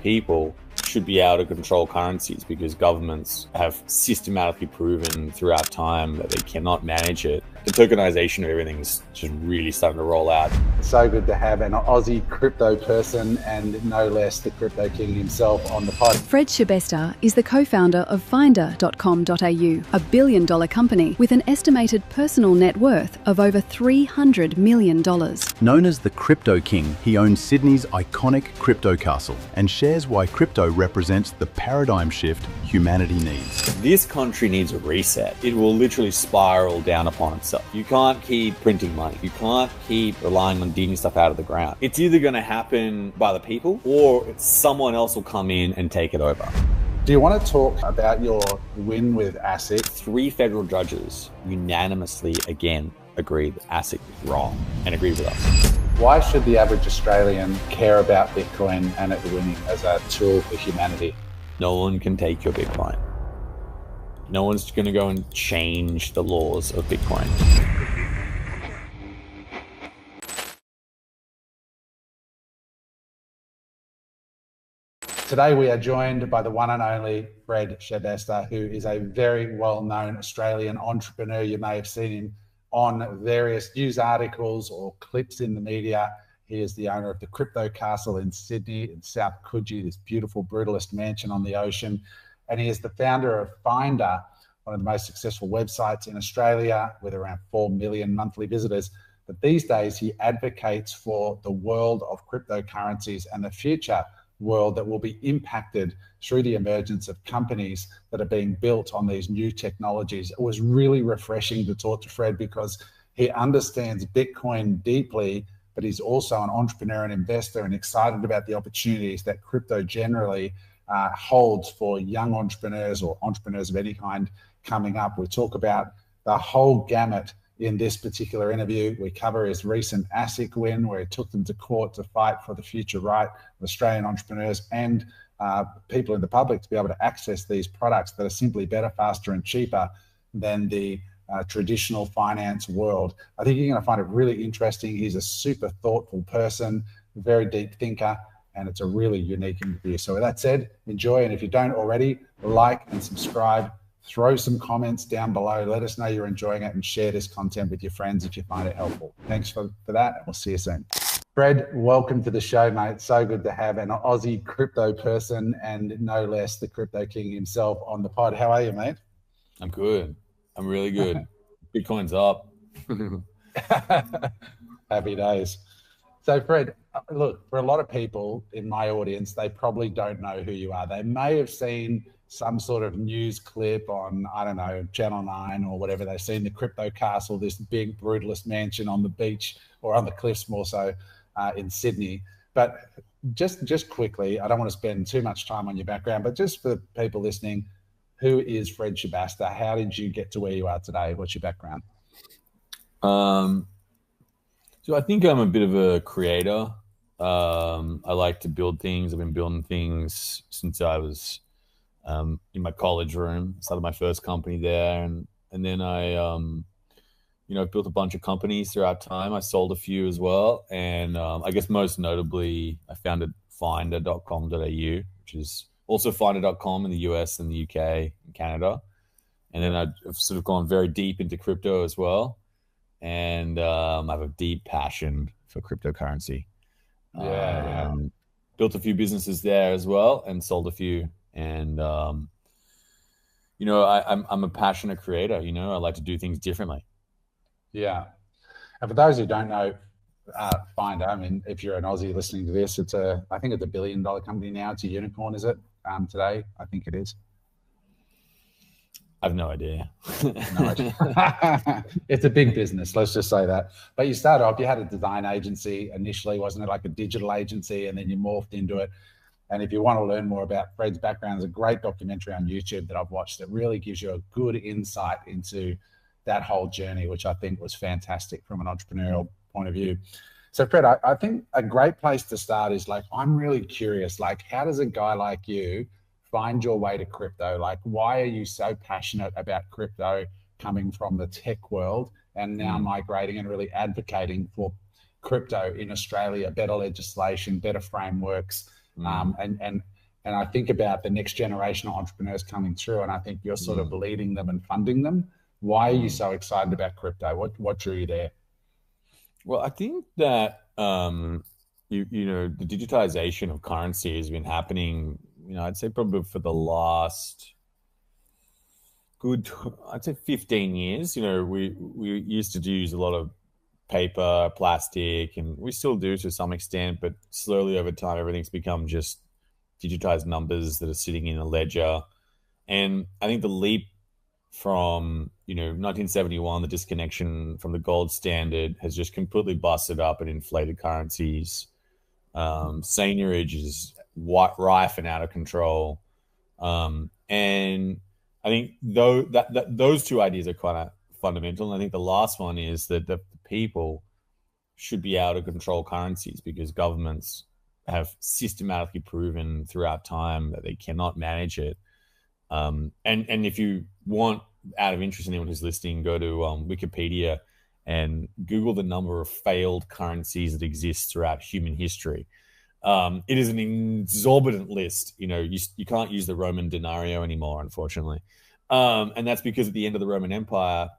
people should be able to control currencies, because governments have systematically proven throughout time that they cannot manage it. The tokenization of everything is just really starting to roll out. So good to have an Aussie crypto person, and no less the crypto king himself on the pod. Fred Shibesta is the co-founder of Finder.com.au, a billion-dollar company with an estimated personal net worth of over $300 million. Known as the Crypto King, he owns Sydney's iconic crypto castle and shares why crypto represents the paradigm shift humanity needs. This country needs a reset. It will literally spiral down upon itself. You can't keep printing money. You can't keep relying on digging stuff out of the ground. It's either going to happen by the people, or someone else will come in and take it over. Do you want to talk about your win with ASIC? 3 federal judges unanimously again agreed that ASIC is wrong and agreed with us. Why should the average Australian care about Bitcoin and it winning as a tool for humanity? No one can take your Bitcoin. No one's going to go and change the laws of Bitcoin. Today we are joined by the one and only Fred Shibesta, who is a very well-known Australian entrepreneur. You may have seen him on various news articles or clips in the media. He is the owner of the Crypto Castle in Sydney, in South Coogee, this beautiful brutalist mansion on the ocean. And he is the founder of Finder, one of the most successful websites in Australia with around 4 million monthly visitors. But these days he advocates for the world of cryptocurrencies and the future world that will be impacted through the emergence of companies that are being built on these new technologies. It was really refreshing to talk to Fred because he understands Bitcoin deeply, but he's also an entrepreneur and investor and excited about the opportunities that crypto generally holds for young entrepreneurs or entrepreneurs of any kind coming up. We talk about the whole gamut in this particular interview. We cover his recent ASIC win, where he took them to court to fight for the future right of Australian entrepreneurs and people in the public to be able to access these products that are simply better, faster, and cheaper than the traditional finance world. I think you're going to find it really interesting. He's a super thoughtful person, very deep thinker, and it's a really unique interview. So with that said, enjoy. And if you don't already, like and subscribe. Throw some comments down below. Let us know you're enjoying it and share this content with your friends if you find it helpful. Thanks for that, and we'll see you soon. Fred, welcome to the show, mate. So good to have an Aussie crypto person, and no less the Crypto King himself on the pod. How are you, mate? I'm good. I'm really good. Bitcoin's up. Happy days. So Fred, look, for a lot of people in my audience, they probably don't know who you are. They may have seen some sort of news clip on, I don't know, Channel 9 or whatever. They've seen the Crypto Castle, this big brutalist mansion on the beach, or on the cliffs more so, in Sydney. But just quickly, I don't want to spend too much time on your background, but just for people listening, who is Fred Shibesta? How did you get to where you are today? What's your background? So I think I'm a bit of a creator. I like to build things. I've been building things since I was in my college room. Started my first company there, and then I built a bunch of companies throughout time. I sold a few as well, and I guess most notably I founded Finder.com.au, which is also Finder.com in the US and the UK and Canada. And then I've sort of gone very deep into crypto as well, and I have a deep passion for cryptocurrency. Built a few businesses there as well, and sold a few. And I'm a passionate creator. I like to do things differently. Yeah. And for those who don't know, Finder, I mean, if you're an Aussie listening to this, I think it's $1 billion company now. It's a unicorn, is it? Today, I think it is. I have no idea. No idea. It's a big business, let's just say that. But you started off, you had a design agency initially, wasn't it? Like a digital agency, and then you morphed into it. And if you want to learn more about Fred's background, there's a great documentary on YouTube that I've watched that really gives you a good insight into that whole journey, which I think was fantastic from an entrepreneurial point of view. So Fred, I think a great place to start is, like, I'm really curious, like, how does a guy like you find your way to crypto? Like, why are you so passionate about crypto coming from the tech world and now migrating and really advocating for crypto in Australia, better legislation, better frameworks, And I think about the next generation of entrepreneurs coming through, and I think you're sort of leading them and funding them. Why are you so excited about crypto? What drew you there? Well, I think that the digitization of currency has been happening. I'd say probably for the last I'd say 15 years. We used to use a lot of paper, plastic, and we still do to some extent, but slowly over time, everything's become just digitized numbers that are sitting in a ledger. And I think the leap from 1971, the disconnection from the gold standard has just completely busted up and inflated currencies. Seigniorage is rife and out of control. And I think those two ideas are kind of fundamental. And I think the last one is that the people should be able to control currencies, because governments have systematically proven throughout time that they cannot manage it. And if you want, out of interest, anyone who's listening, go to Wikipedia and Google the number of failed currencies that exist throughout human history. It is an exorbitant list. You can't use the Roman denario anymore, unfortunately. And that's because at the end of the Roman Empire,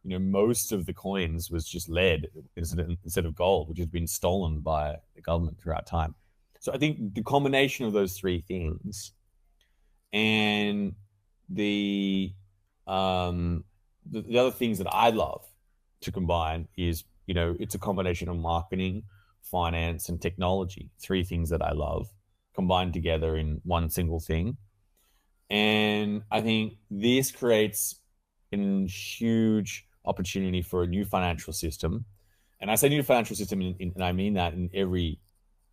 most of the coins was just lead instead of gold, which has been stolen by the government throughout time. So I think the combination of those three things, and the other things that I love to combine is, it's a combination of marketing, finance, and technology. Three things that I love combined together in one single thing. And I think this creates a huge opportunity for a new financial system. And I say new financial system, and I mean that in every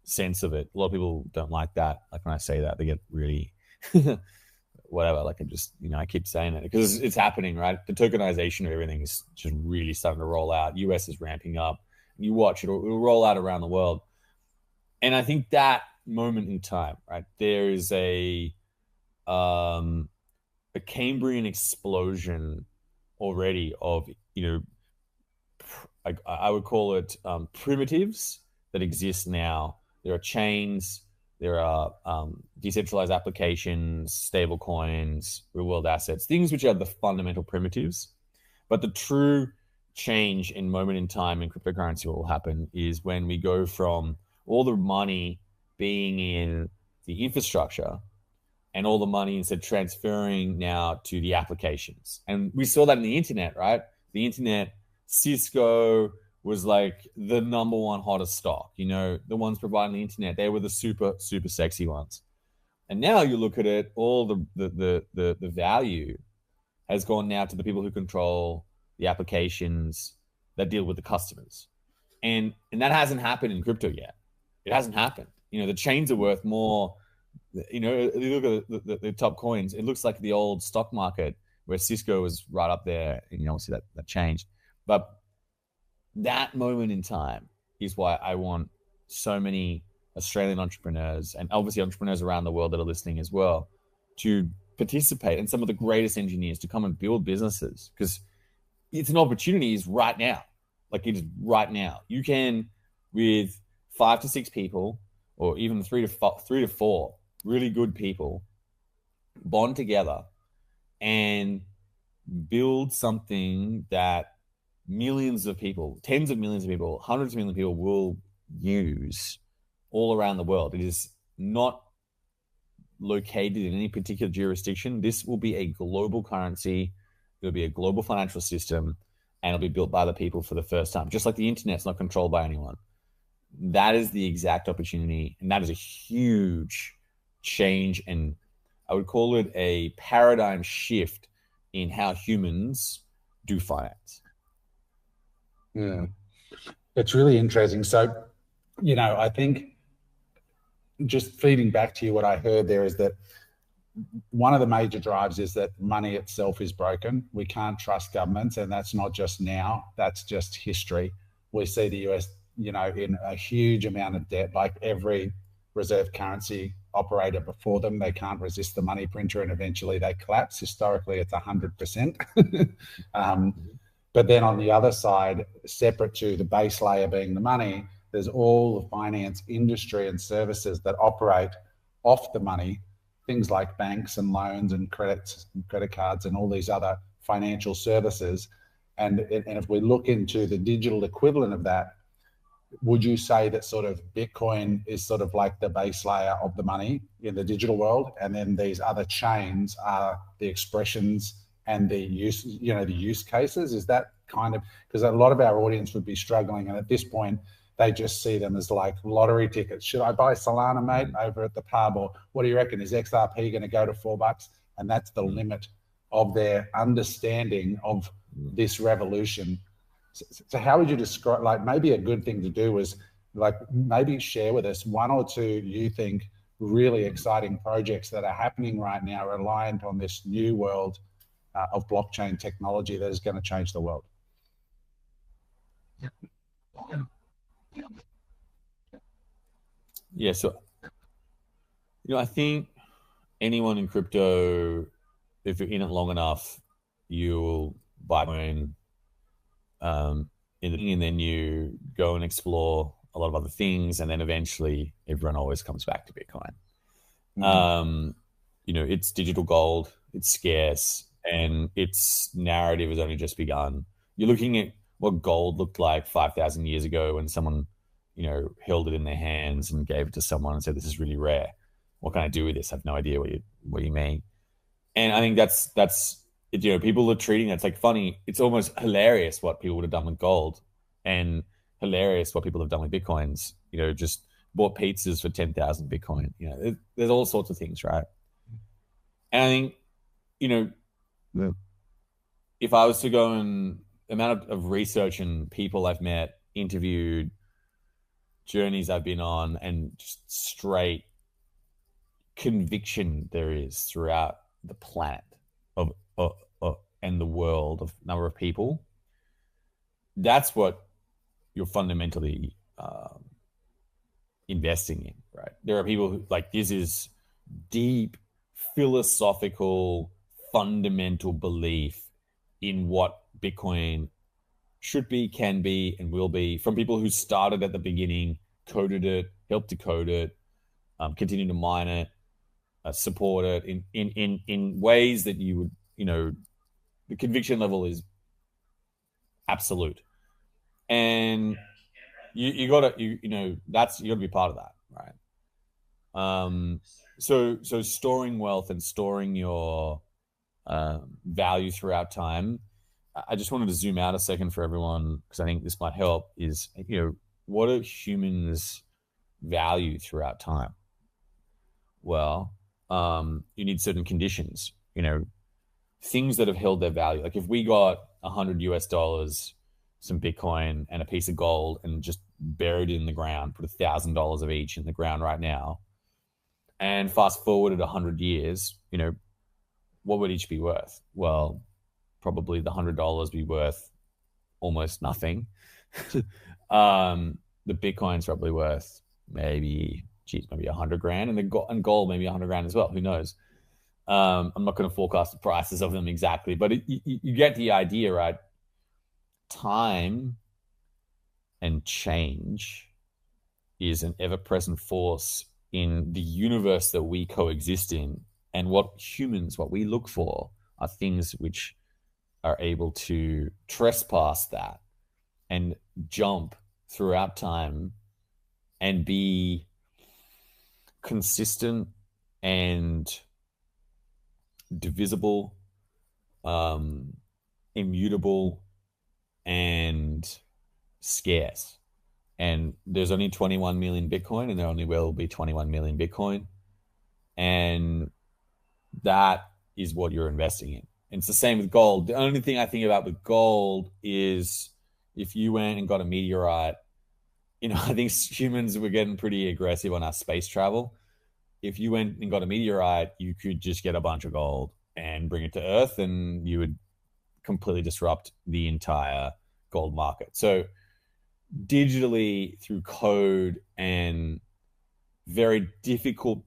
sense of it. A lot of people don't like that. Like when I say that, they get really whatever. Like I keep saying it because it's happening, right? The tokenization of everything is just really starting to roll out. US is ramping up. And you watch it'll roll out around the world. And I think that moment in time, right, there is a Cambrian explosion already of, I would call it primitives that exist now. There are chains, there are decentralized applications, stable coins, real world assets, things which are the fundamental primitives. But the true change in moment in time in cryptocurrency, what will happen is when we go from all the money being in the infrastructure and all the money instead transferring now to the applications. And we saw that in the internet, right? The internet, Cisco was like the number one hottest stock. The ones providing the internet, they were the super, super sexy ones. And now you look at it, all the value has gone now to the people who control the applications that deal with the customers. And that hasn't happened in crypto yet. It hasn't happened. The chains are worth more. You look at the top coins, it looks like the old stock market where Cisco was right up there. And obviously that changed. But that moment in time is why I want so many Australian entrepreneurs, and obviously entrepreneurs around the world that are listening as well, to participate, and some of the greatest engineers to come and build businesses, because it's an opportunity is right now. Like it is right now. You can, with 5 to 6 people, or even 3 to 4 really good people, bond together and build something that millions of people, tens of millions of people, hundreds of millions of people will use all around the world. It is not located in any particular jurisdiction. This will be a global currency. It'll be a global financial system, and it'll be built by the people for the first time. Just like the internet's not controlled by anyone. That is the exact opportunity, and that is a huge change, and I would call it a paradigm shift in how humans do finance. Yeah, it's really interesting. So, I think just feeding back to you, what I heard there is that one of the major drives is that money itself is broken. We can't trust governments, and that's not just now, that's just history. We see the US, in a huge amount of debt, like every reserve currency operator before them. They can't resist the money printer, and eventually they collapse. Historically, it's 100%. But then on the other side, separate to the base layer being the money, there's all the finance industry and services that operate off the money, things like banks and loans and credit cards and all these other financial services. And if we look into the digital equivalent of that, would you say that sort of Bitcoin is sort of like the base layer of the money in the digital world, and then these other chains are the expressions and the use cases? Is that kind of, because a lot of our audience would be struggling, and at this point they just see them as like lottery tickets. Should I buy Solana, mate, over at the pub? Or what do you reckon? Is XRP going to go to $4? And that's the limit of their understanding of this revolution. So how would you describe, like, maybe a good thing to do is like maybe share with us one or two you think really exciting projects that are happening right now reliant on this new world of blockchain technology that is going to change the world. Yeah, so I think anyone in crypto, if you're in it long enough, you'll buy Bitcoin, and then you go and explore a lot of other things, and then eventually everyone always comes back to Bitcoin. It's digital gold, it's scarce, and its narrative has only just begun. You're looking at what gold looked like 5,000 years ago when someone held it in their hands and gave it to someone and said, "This is really rare. What can I do with this? I have no idea what you mean." And I think that's people are treating it. It's like funny. It's almost hilarious what people would have done with gold, and hilarious what people have done with Bitcoins. Just bought pizzas for 10,000 Bitcoin. There's all sorts of things, right? And I think, if I was to go and amount of research and people I've met, interviewed, journeys I've been on, and just straight conviction there is throughout the planet and the world of number of people, that's what you're fundamentally investing in, right? There are people who, like, this is deep philosophical fundamental belief in what Bitcoin should be, can be, and will be, from people who started at the beginning, coded it, helped to code it, continue to mine it, support it in ways that you would, the conviction level is absolute, and you gotta be part of that, right? So storing wealth and storing your value throughout time. I just wanted to zoom out a second for everyone, because I think this might help, is, what do humans value throughout time? Well, you need certain conditions, things that have held their value. Like if we got $100, some Bitcoin and a piece of gold, and just buried it in the ground, put $1,000 of each in the ground right now, and fast forwarded 100 years, what would each be worth? Well, probably the $100 be worth almost nothing. The Bitcoin's probably worth maybe 100 grand, and gold maybe 100 grand as well. Who knows? I'm not going to forecast the prices of them exactly, but you get the idea, right? Time and change is an ever-present force in the universe that we coexist in, and what we look for are things which are able to trespass that and jump throughout time and be consistent and divisible, immutable, and scarce. And there's only 21 million Bitcoin, and there only will be 21 million Bitcoin. And that is what you're investing in. And it's the same with gold. The only thing I think about with gold is if you went and got a meteorite, I think humans were getting pretty aggressive on our space travel. If you went and got a meteorite, you could just get a bunch of gold and bring it to Earth, and you would completely disrupt the entire gold market. So digitally, through code and very difficult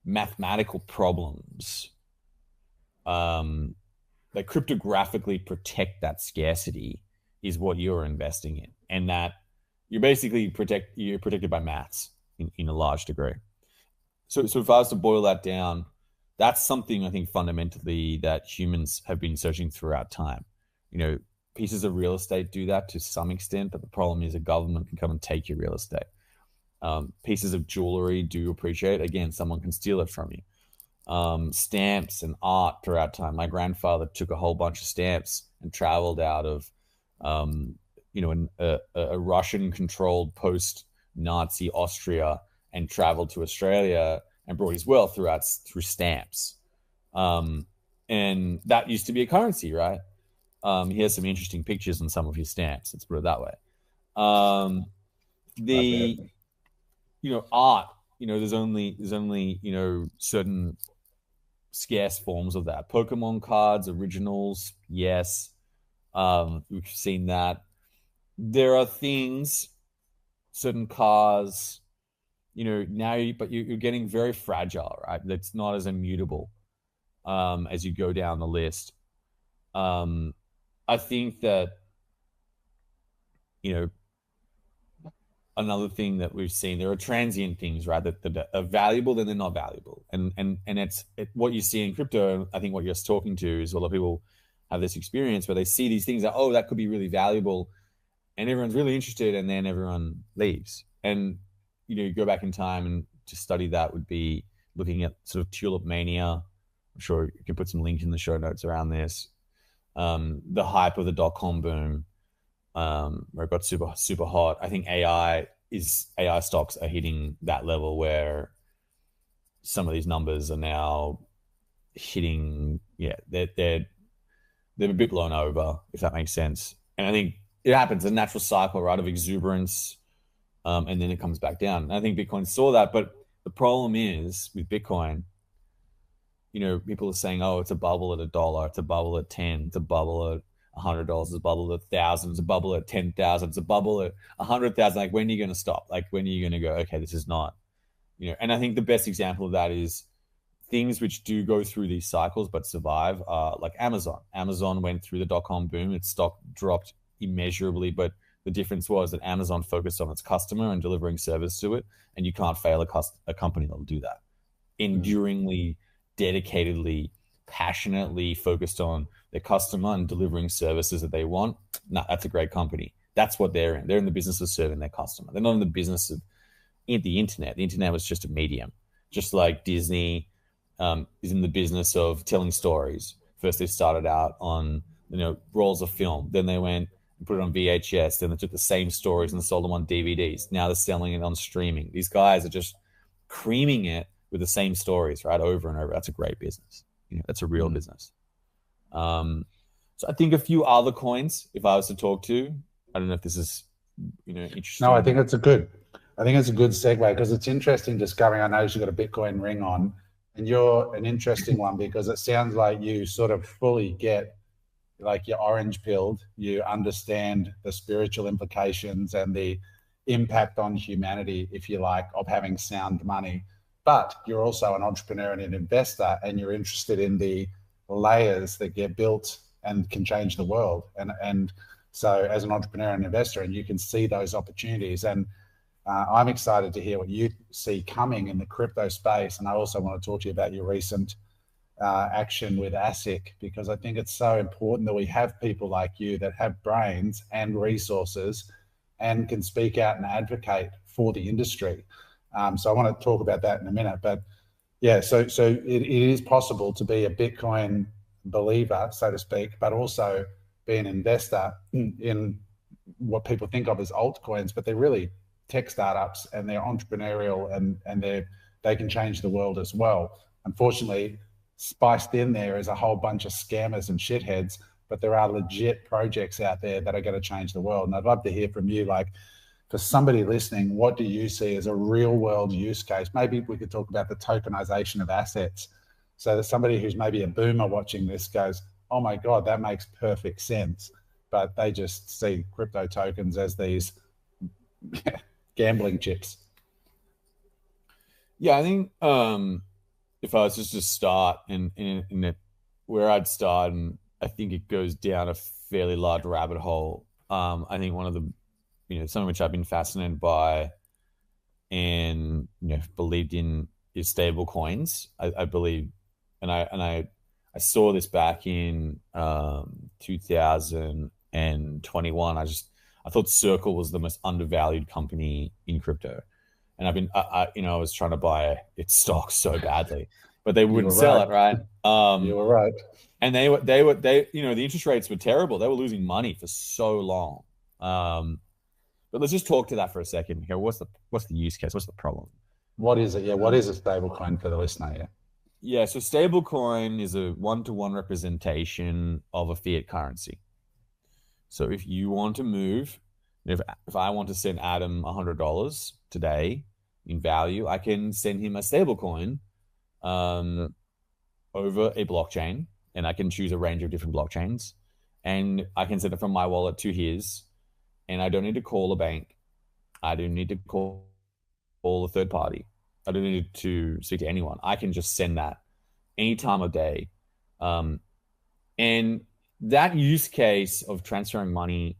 mathematical problems, that cryptographically protect that scarcity, is what you're investing in. And that you're basically you're protected by maths in a large degree. So if I was to boil that down, that's something I think fundamentally that humans have been searching throughout time. You know, pieces of real estate do that to some extent, but the problem is a government can come and take your real estate. Pieces of jewelry do appreciate. Again, someone can steal it from you. Stamps and art throughout time. My grandfather took a whole bunch of stamps and traveled out of, a Russian-controlled post-Nazi Austria and traveled to Australia and brought his wealth through stamps. And that used to be a currency, right? He has some interesting pictures on some of his stamps. Let's put it that way. Art. There's only certain scarce forms of that. Pokemon cards, originals, yes. We've seen that. There are things, certain cars, but you're getting very fragile, right? That's not as immutable as you go down the list. I think that, another thing that we've seen, there are transient things, right, that are valuable, then they're not valuable. And what you see in crypto, I think what you're talking to is a lot of people have this experience where they see these things that, oh, that could be really valuable, and everyone's really interested, and then everyone leaves. And, you go back in time and to study that would be looking at sort of tulip mania. I'm sure you can put some link in the show notes around this. The hype of the dot-com boom, where it got super, super hot. I think AI stocks are hitting that level where some of these numbers are now hitting, they're a bit blown over, if that makes sense. And I think it happens, a natural cycle, right, of exuberance, and then it comes back down. And I think Bitcoin saw that, but the problem is with Bitcoin, people are saying, oh, it's a bubble at $1, it's a bubble at 10, it's a bubble at $100, it's a bubble at 1,000, it's a bubble at 10,000, it's a bubble at 100,000. Like, when are you going to stop? Like, when are you going to go, okay, this is not, and I think the best example of that is things which do go through these cycles but survive, like Amazon. Amazon went through the dot-com boom. Its stock dropped immeasurably, but the difference was that Amazon focused on its customer and delivering service to it, and you can't fail a company that'll do that. Enduringly, dedicatedly, passionately focused on their customer and delivering services that they want. No, that's a great company. That's what they're in. They're in the business of serving their customer. They're not in the business of the internet. The internet was just a medium, just like Disney is in the business of telling stories. First, they started out on rolls of film. Then they went and put it on VHS. Then they took the same stories and sold them on DVDs. Now they're selling it on streaming. These guys are just creaming it with the same stories, right, over and over. That's a great business. That's a real business. So I think a few other coins, if I was to talk to, I don't know if this is, interesting. No, I think it's a good segue, because it's interesting discovering. I know you've got a Bitcoin ring on, and you're an interesting one because it sounds like you sort of fully get, like, you're orange pilled. You understand the spiritual implications and the impact on humanity, if you like, of having sound money. But you're also an entrepreneur and an investor, and you're interested in the layers that get built and can change the world. And so as an entrepreneur and investor, and you can see those opportunities. And I'm excited to hear what you see coming in the crypto space. And I also want to talk to you about your recent action with ASIC, because I think it's so important that we have people like you that have brains and resources and can speak out and advocate for the industry. So I want to talk about that in a minute. But yeah, so it is possible to be a Bitcoin believer, so to speak, but also be an investor in what people think of as altcoins, but they're really tech startups, and they're entrepreneurial, and they can change the world as well. Unfortunately, spiced in there is a whole bunch of scammers and shitheads, but there are legit projects out there that are going to change the world. And I'd love to hear from you, like, for somebody listening, what do you see as a real world use case? Maybe we could talk about the tokenization of assets, so that somebody who's maybe a boomer watching this goes, oh my God, that makes perfect sense. But they just see crypto tokens as these gambling chips. Yeah, I think if I was just to start in where I'd start, and I think it goes down a fairly large rabbit hole. I think one of the something which I've been fascinated by and believed in is stable coins. I believe, and I saw this back in 2021. I thought Circle was the most undervalued company in crypto, and I was trying to buy its stock so badly, but they wouldn't sell it, right? You were right. And the interest rates were terrible. They were losing money for so long. But let's just talk to that for a second. What's the use case? What's the problem? What is it? Yeah, what is a stable coin for the listener? Yeah. Yeah, so stablecoin is a one-to-one representation of a fiat currency. So if you want to move, if I want to send Adam $100 today in value, I can send him a stablecoin over a blockchain, and I can choose a range of different blockchains, and I can send it from my wallet to his, and I don't need to call a bank. I don't need to call a third party. I don't need to speak to anyone. I can just send that any time of day. And that use case of transferring money,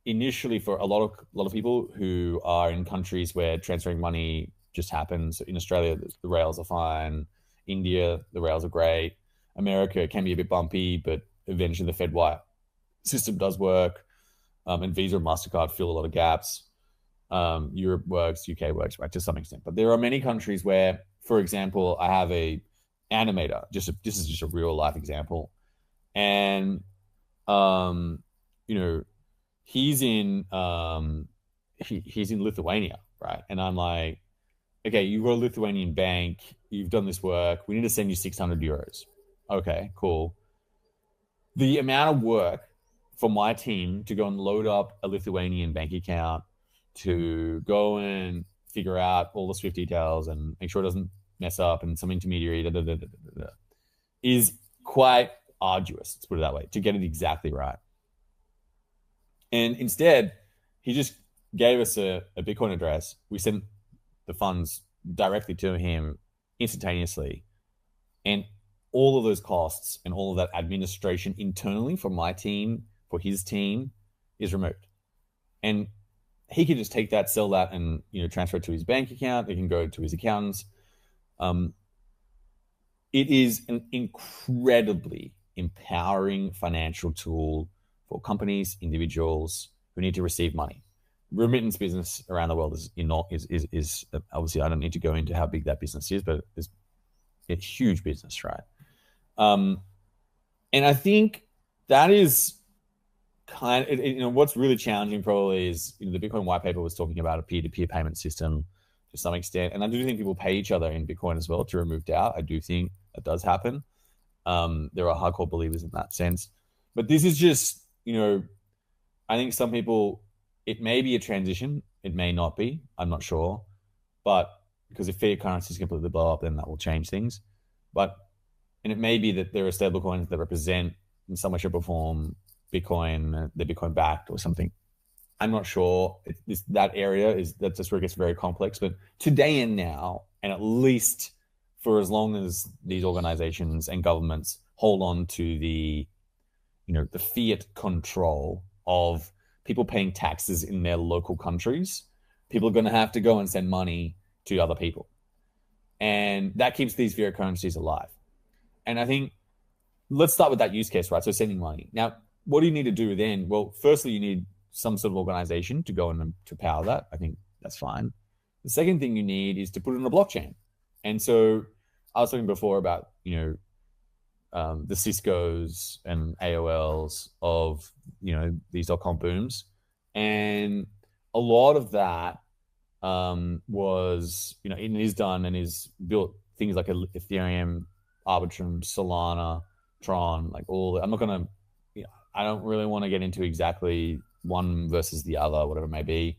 initially for a lot of people who are in countries where transferring money just happens. In Australia, the rails are fine. India, the rails are great. America, it can be a bit bumpy, but eventually the FedWire system does work. And Visa and MasterCard fill a lot of gaps. Europe works, UK works, right, to some extent. But there are many countries where, for example, I have a animator. This is just a real life example, and he's in he's in Lithuania, right? And I'm like, okay, you've got a Lithuanian bank, you've done this work, we need to send you 600 euros. Okay, cool. The amount of work for my team to go and load up a Lithuanian bank account, to go and figure out all the Swift details and make sure it doesn't mess up and some intermediary is quite arduous, let's put it that way, to get it exactly right. And instead, he just gave us a Bitcoin address. We sent the funds directly to him instantaneously. And all of those costs and all of that administration internally for my team, for his team, is removed. And he can just take that, sell that, and transfer it to his bank account. It can go to his accountants. It is an incredibly empowering financial tool for companies, individuals who need to receive money. Remittance business around the world is obviously, I don't need to go into how big that business is, but it's a huge business, right? And I think that is kind of, what's really challenging probably is, the Bitcoin white paper was talking about a peer-to-peer payment system to some extent. And I do think people pay each other in Bitcoin as well to remove doubt. I do think that does happen. There are hardcore believers in that sense. But this is just, I think some people, it may be a transition. It may not be. I'm not sure. But because if fiat currencies completely blow up, then that will change things. And it may be that there are stable coins that represent in some way, shape, or form Bitcoin, they're Bitcoin backed or something. I'm not sure. That's where it gets very complex. But today and now, and at least for as long as these organizations and governments hold on to the fiat control of people paying taxes in their local countries, people are going to have to go and send money to other people. And that keeps these fiat currencies alive. And I think, let's start with that use case, right? So sending money. Now, what do you need to do then? Well, firstly, you need some sort of organization to go and to power that. I think that's fine. The second thing you need is to put it on a blockchain. And so I was talking before about, the Ciscos and AOLs of, these .com booms. And a lot of that was, it is done and is built things like Ethereum, Arbitrum, Solana, Tron, like all. I'm not going to, I don't really want to get into exactly one versus the other, whatever it may be.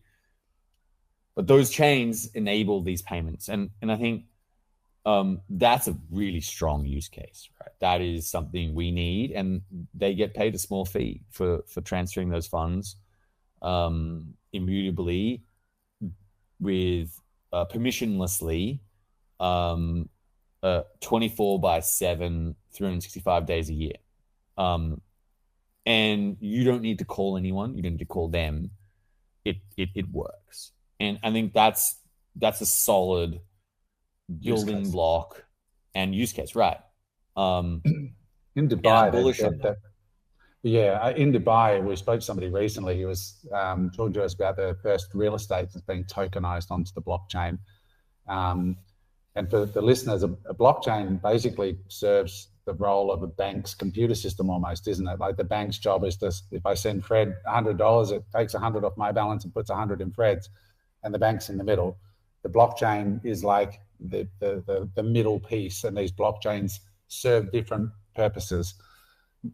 But those chains enable these payments. And I think that's a really strong use case, right? That is something we need, and they get paid a small fee for transferring those funds immutably with permissionlessly 24/7, 365 days a year. and you don't need to call anyone. You don't need to call them. It works. And I think that's a solid building block and use case, right? In Dubai, and I'm bullish on that. In Dubai, we spoke to somebody recently. He was talking to us about the first real estate that's being tokenized onto the blockchain. And for the listeners, a blockchain basically serves the role of a bank's computer system almost, isn't it? Like the bank's job is to, if I send Fred $100, it takes 100 off my balance and puts 100 in Fred's, and the bank's in the middle. The blockchain is like the middle piece, and these blockchains serve different purposes.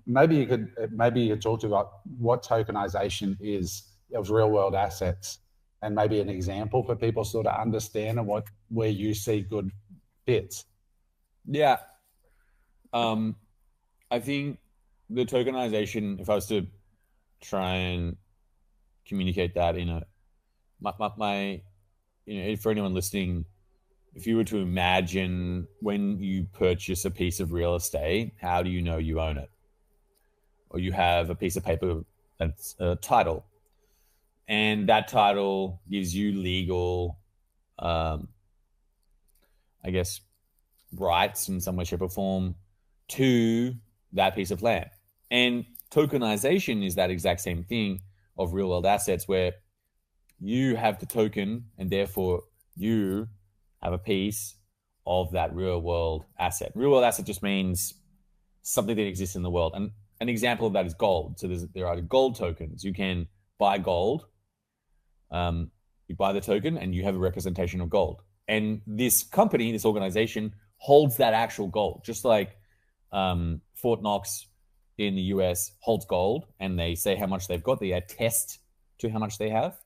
Maybe you could talk to about what tokenization is of real world assets, and maybe an example for people sort of understand and where you see good fits. Yeah. I think the tokenization, if I was to try and communicate that for anyone listening, if you were to imagine when you purchase a piece of real estate, how do you know you own it? Or you have a piece of paper that's a title, and that title gives you legal, rights in some way, shape, or form to that piece of land. And tokenization is that exact same thing of real world assets, where you have the token and therefore you have a piece of that real world asset. Real world asset just means something that exists in the world. And an example of that is gold. So there are gold tokens. You can buy gold. You buy the token and you have a representation of gold. And this company, this organization, holds that actual gold, just like Fort Knox in the US holds gold, and they say how much they've got. They attest to how much they have.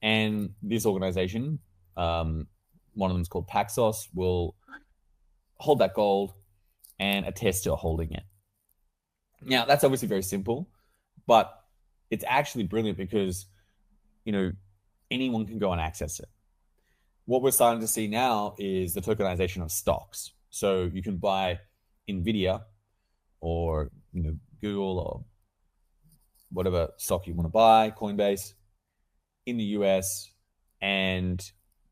And this organization, one of them is called Paxos, will hold that gold and attest to holding it. Now, that's obviously very simple, but it's actually brilliant because, anyone can go and access it. What we're starting to see now is the tokenization of stocks. So you can buy NVIDIA or Google or whatever stock you want to buy, Coinbase, in the US, and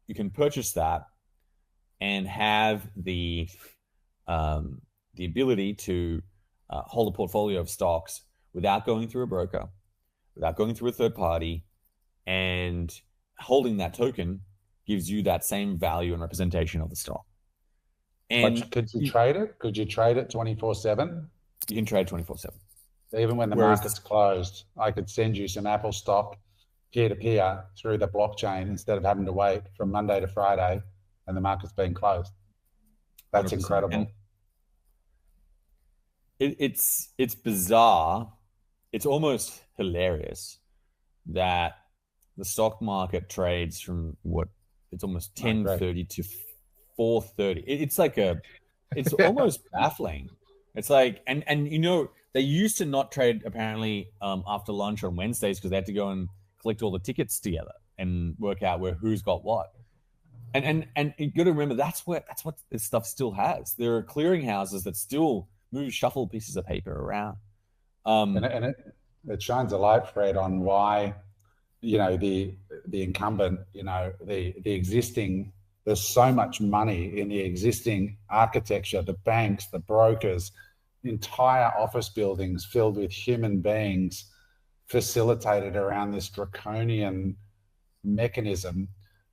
you can purchase that and have the ability to hold a portfolio of stocks without going through a broker, without going through a third party, and holding that token gives you that same value and representation of the stock. And but could you trade it? Could you trade it 24/7? You can trade 24/7. Even when the market's closed, I could send you some Apple stock peer-to-peer through the blockchain instead of having to wait from Monday to Friday and the market's been closed. That's 100%. Incredible. It's bizarre. It's almost hilarious that the stock market trades from it's almost 10:30 to 4:30. It's like it's almost baffling. It's like, and they used to not trade apparently after lunch on Wednesdays because they had to go and collect all the tickets together and work out who's got what. And you got to remember that's what this stuff still has. There are clearinghouses that still shuffle pieces of paper around. And it shines a light, Fred, on why the incumbent, the existing. There's so much money in the existing architecture, the banks, the brokers, entire office buildings filled with human beings facilitated around this draconian mechanism.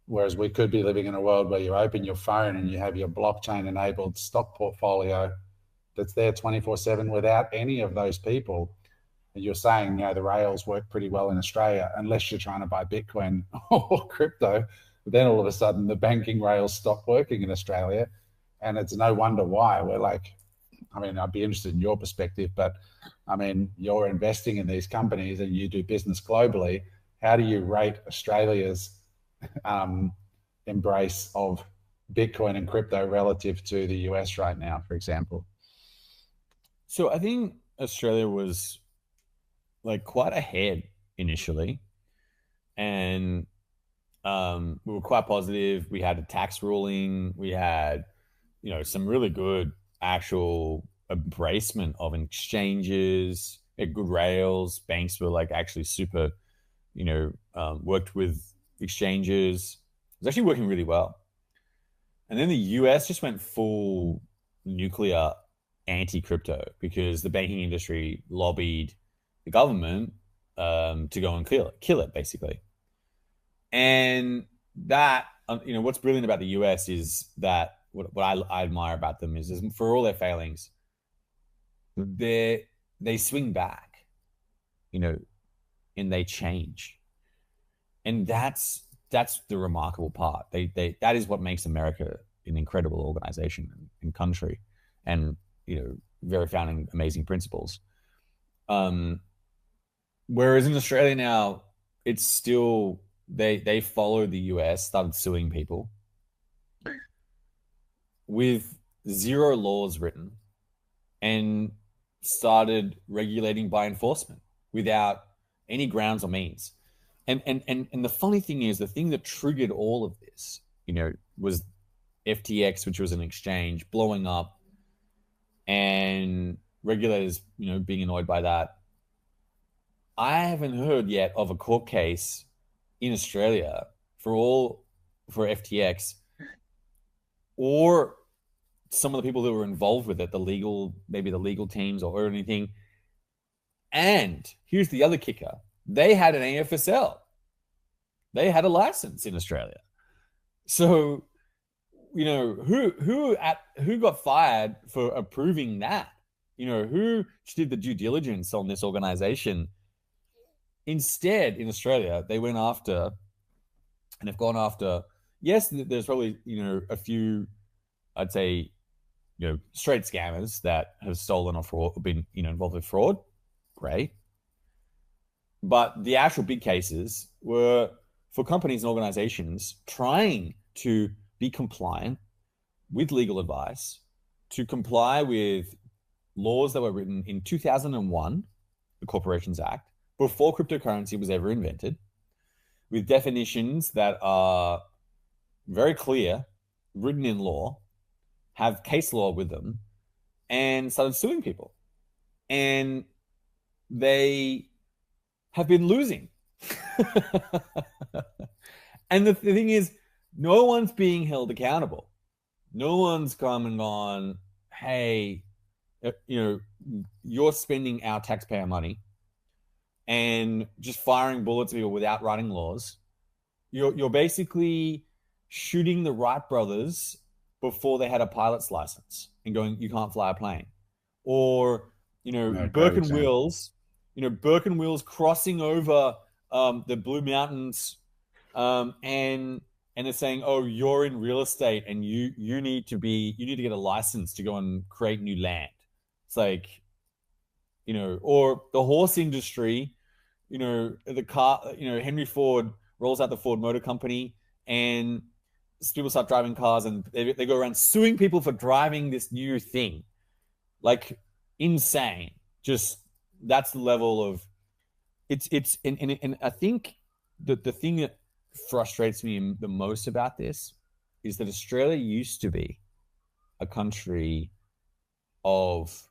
Whereas we could be living in a world where you open your phone and you have your blockchain-enabled stock portfolio that's there 24/7 without any of those people. And you're saying, the rails work pretty well in Australia, unless you're trying to buy Bitcoin or crypto. But then all of a sudden the banking rails stop working in Australia. And it's no wonder why. We're like, I'd be interested in your perspective, but you're investing in these companies and you do business globally. How do you rate Australia's embrace of Bitcoin and crypto relative to the US right now, for example? So I think Australia was quite ahead initially. And we were quite positive. We had a tax ruling. We had, some really good actual embracement of exchanges, had good rails. Banks were like actually super, worked with exchanges. It was actually working really well. And then the US just went full nuclear anti-crypto because the banking industry lobbied the government to go and kill it, basically. And that, what's brilliant about the US is that what I admire about them is for all their failings, they swing back, and they change. And that's the remarkable part. That is what makes America an incredible organization and country, and very founding amazing principles. Whereas in Australia now, it's still they followed the US, started suing people with zero laws written, and started regulating by enforcement without any grounds or means. And the funny thing is, the thing that triggered all of this, was FTX, which was an exchange, blowing up, and regulators, being annoyed by that. I haven't heard yet of a court case in Australia for FTX, or some of the people that were involved with it, maybe the legal teams or anything. And here's the other kicker. They had an AFSL. They had a license in Australia. So, who got fired for approving that? Who did the due diligence on this organization? Instead, in Australia, they went after, and have gone after, yes, there's probably, a few, I'd say, straight scammers that have stolen or been, involved with fraud. Great. But the actual big cases were for companies and organizations trying to be compliant with legal advice, to comply with laws that were written in 2001, the Corporations Act, before cryptocurrency was ever invented, with definitions that are very clear, written in law, have case law with them, and started suing people. And they have been losing. And the thing is, no one's being held accountable. No one's come and gone, hey, you're spending our taxpayer money and just firing bullets at people without writing laws. You're basically shooting the Wright brothers before they had a pilot's license and going, you can't fly a plane. Or, Burke and Wills, crossing over the Blue Mountains, and they're saying, oh, you're in real estate and you need to get a license to go and create new land. It's like, or the horse industry, the car, Henry Ford rolls out the Ford Motor Company, and people start driving cars, and they go around suing people for driving this new thing. Like, insane. Just, that's the level of and I think the thing that frustrates me the most about this is that Australia used to be a country of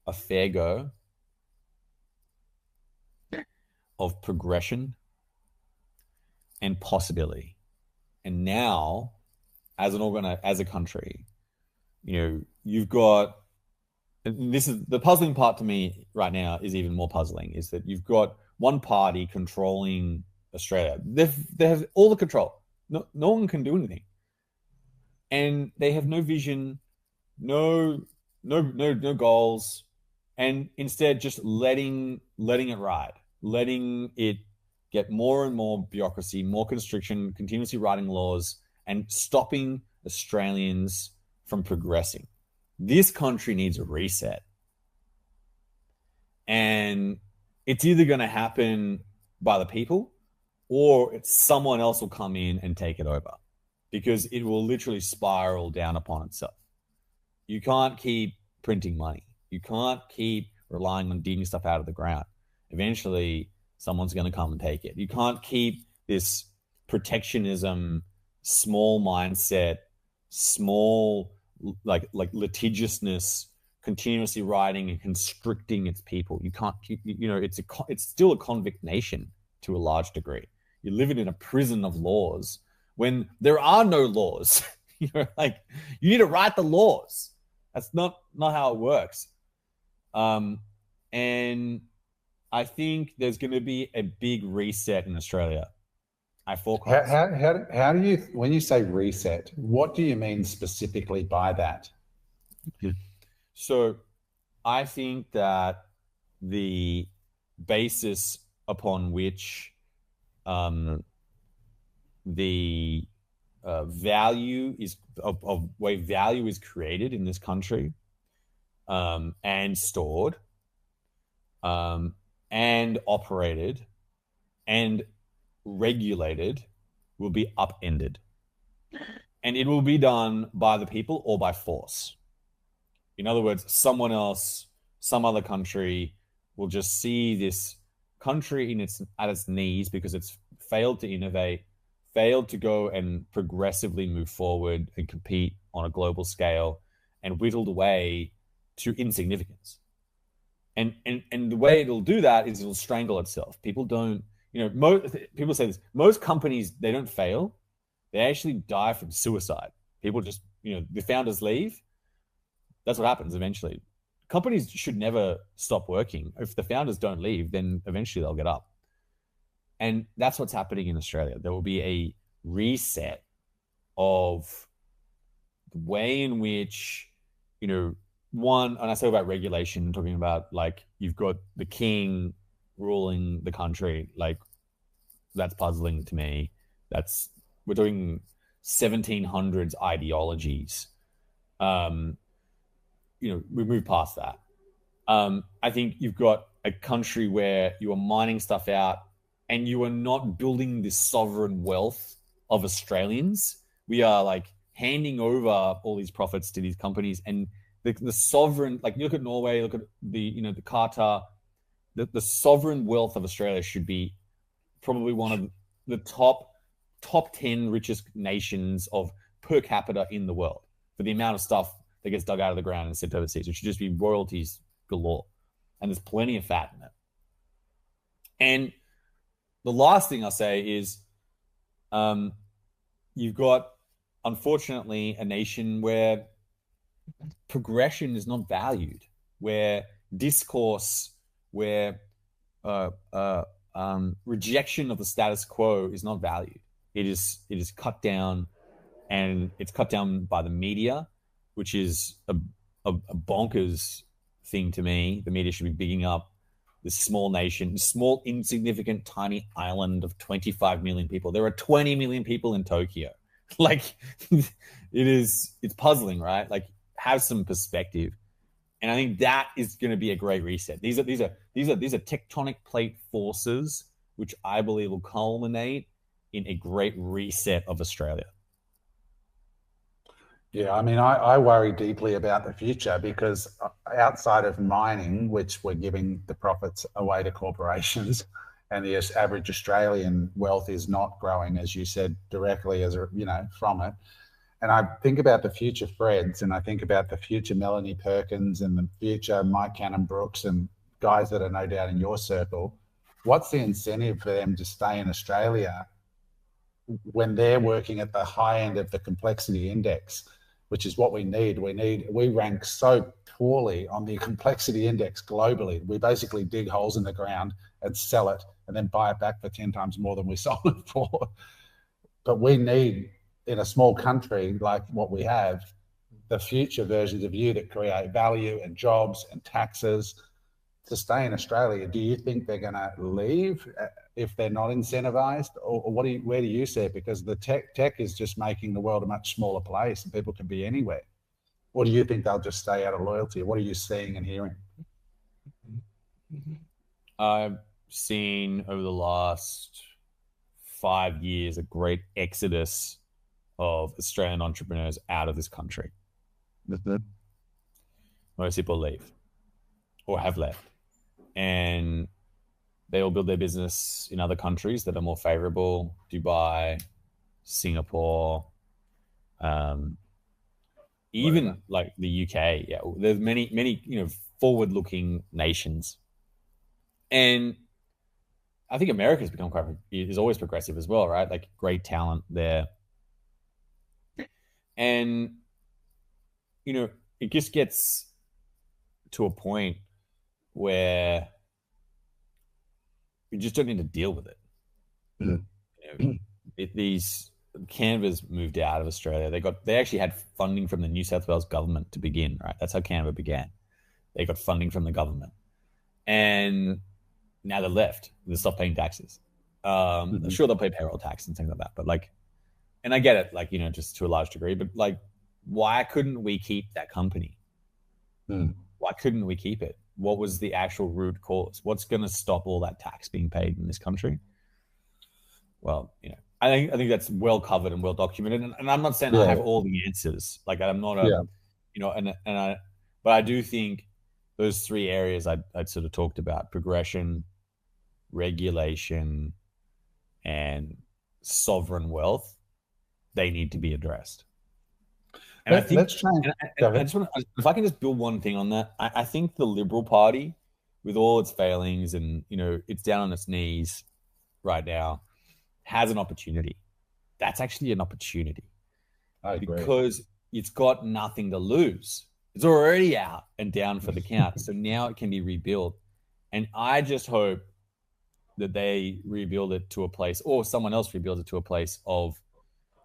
a fair go, of progression and possibility. And now, as a country, you've got, and this is the puzzling part to me right now, is even more puzzling, is that you've got one party controlling Australia. They have all the control. No one can do anything. And they have no vision, no goals, and instead just letting it ride, letting it get more and more bureaucracy, more constriction, continuously writing laws, and stopping Australians from progressing. This country needs a reset. And it's either going to happen by the people, or someone else will come in and take it over, because it will literally spiral down upon itself. You can't keep printing money. You can't keep relying on digging stuff out of the ground. Eventually, someone's going to come and take it. You can't keep this protectionism, small mindset, small like litigiousness continuously rioting and constricting its people. You can't, it's still a convict nation to a large degree. You're living in a prison of laws when there are no laws. Like, you need to write the laws. That's not how it works. And I think there's going to be a big reset in Australia. I forecast. How do you, when you say reset, what do you mean specifically by that? So I think that the basis upon which the value is of way value is created in this country and stored and operated and regulated will be upended, and it will be done by the people or by force. In other words, someone else, some other country will just see this country at its knees because it's failed to innovate, failed to go and progressively move forward and compete on a global scale, and whittled away to insignificance. And the way it'll do that is it'll strangle itself. People don't, people say this, most companies, they don't fail. They actually die from suicide. People just, the founders leave. That's what happens eventually. Companies should never stop working. If the founders don't leave, then eventually they'll get up. And that's what's happening in Australia. There will be a reset of the way in which, one, and I say about regulation, I'm talking about like you've got the king ruling the country. Like, that's puzzling to me. We're doing 1700s ideologies. We move past that. I think you've got a country where you are mining stuff out and you are not building this sovereign wealth of Australians. We are like handing over all these profits to these companies, and the sovereign, like you look at Norway, look at the Qatar, the sovereign wealth of Australia should be probably one of the top 10 richest nations of per capita in the world for the amount of stuff that gets dug out of the ground and sent overseas. It should just be royalties galore. And there's plenty of fat in it. And the last thing I'll say is you've got, unfortunately, a nation where progression is not valued, where discourse, where rejection of the status quo is not valued. It is cut down, and it's cut down by the media, which is a bonkers thing to me. The media should be bigging up this small nation, small, insignificant, tiny island of 25 million people. There are 20 million people in Tokyo. Like, it's puzzling, right? Like, have some perspective. And I think that is going to be a great reset. These are tectonic plate forces, which I believe will culminate in a great reset of Australia. Yeah, I mean, I worry deeply about the future because outside of mining, which we're giving the profits away to corporations, and the average Australian wealth is not growing, as you said, directly from it. And I think about the future Freds, and I think about the future Melanie Perkins and the future Mike Cannon-Brooks and guys that are no doubt in your circle. What's the incentive for them to stay in Australia when they're working at the high end of the complexity index, which is what we need? We rank so poorly on the complexity index globally. We basically dig holes in the ground and sell it and then buy it back for 10 times more than we sold it for. But we need, in a small country like what we have, the future versions of you that create value and jobs and taxes to stay in Australia. Do you think they're going to leave if they're not incentivized, or where do you see it? Because the tech is just making the world a much smaller place, and people can be anywhere. Or do you think they'll just stay out of loyalty? What are you seeing and hearing? I've seen over the last 5 years a great exodus of Australian entrepreneurs out of this country. Most people leave or have left, and they all build their business in other countries that are more favorable: Dubai, Singapore, even like the UK. Yeah, there's many forward-looking nations, and I think America's become is always progressive as well, right? Like great talent there, and it just gets to a point where you just don't need to deal with it. These Canva's moved out of Australia. They actually had funding from the New South Wales government to begin, right? That's how Canva began. They got funding from the government, and now they're left. They stopped paying taxes. Sure, they'll pay payroll tax and things like that, but and I get it, just to a large degree. But why couldn't we keep that company? Why couldn't we keep it? What was the actual root cause? What's going to stop all that tax being paid in this country? Well, I think that's well covered and well documented. And I'm not saying I have all the answers. Like I'm not but I do think those three areas I'd sort of talked about: progression, regulation, and sovereign wealth. They need to be addressed. And I think, if I can just build one thing on that, I think the Liberal Party, with all its failings and, it's down on its knees right now, has an opportunity. That's actually an opportunity. I agree. Because it's got nothing to lose. It's already out and down for the count. So now it can be rebuilt. And I just hope that they rebuild it to a place, or someone else rebuilds it to a place of